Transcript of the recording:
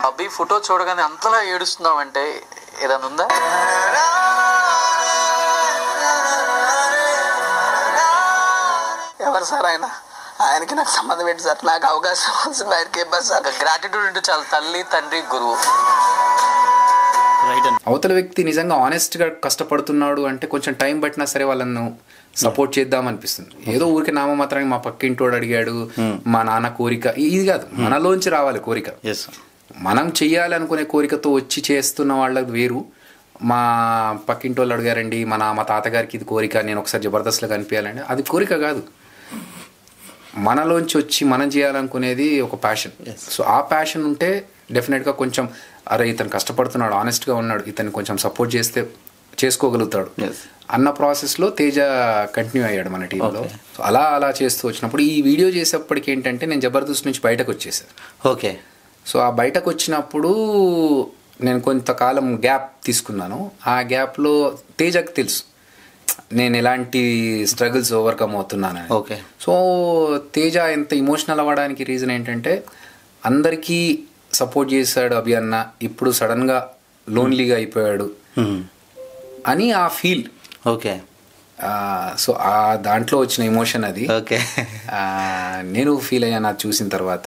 అబ్బి ఫోటో చూడగానే అంతలా ఏడుస్తున్నావు అంటే ఏదైనా ఉందా? ఎవరు సార్ ఆయనకి నాకు సంబంధం ఏంటి సార్? నాకు అవకాశం వస్తుంది, ఆయనకి ఇవ్వాలి సార్. గ్రాటిట్యూడ్ అంటే చాలా తల్లి, తండ్రి, గురువు. అవతల వ్యక్తి నిజంగా ఆనెస్ట్గా కష్టపడుతున్నాడు అంటే కొంచెం టైం పట్టినా సరే వాళ్ళను సపోర్ట్ చేద్దాం అనిపిస్తుంది. ఏదో ఊరికి నామమాత్రానికి మా పక్కింటోడు అడిగాడు, మా నాన్న కోరిక, ఇది కాదు, మనలోంచి రావాలి కోరిక. మనం చెయ్యాలి అనుకునే కోరికతో వచ్చి చేస్తున్న వాళ్ళకి వేరు. మా పక్కింటి వాళ్ళు అడిగారండి, మా తాతగారికి ఇది కోరిక, నేను ఒకసారి జబర్దస్త్లో కనిపించాలండి, అది కోరిక కాదు. మనలోంచి వచ్చి మనం చేయాలనుకునేది ఒక ప్యాషన్. సో ఆ ప్యాషన్ ఉంటే డెఫినెట్గా కొంచెం అరే ఇతను కష్టపడుతున్నాడు, ఆనెస్ట్గా ఉన్నాడు, ఇతను కొంచెం సపోర్ట్ చేస్తే చేసుకోగలుగుతాడు అన్న ప్రాసెస్లో తేజ కంటిన్యూ అయ్యాడు మన టీంలో. సో అలా చేస్తూ వచ్చినప్పుడు ఈ వీడియో చేసేప్పటికి ఏంటంటే నేను జబర్దస్త్ నుంచి బయటకు వచ్చేసాను. ఓకే. సో ఆ బయటకు వచ్చినప్పుడు నేను కొంతకాలం గ్యాప్ తీసుకున్నాను. ఆ గ్యాప్లో తేజకి తెలుసు నేను ఎలాంటి స్ట్రగుల్స్ ఓవర్కమ్ అవుతున్నానని. ఓకే. సో తేజ ఎంత ఇమోషనల్ అవ్వడానికి రీజన్ ఏంటంటే అందరికీ సపోర్ట్ చేశాడు అభి అన్న, ఇప్పుడు సడన్గా లోన్లీగా అయిపోయాడు అని ఆ ఫీల్. ఓకే. సో ఆ దాంట్లో వచ్చిన ఎమోషన్ అది. ఓకే. నేను ఫీల్ అయ్యాను అది చూసిన తర్వాత.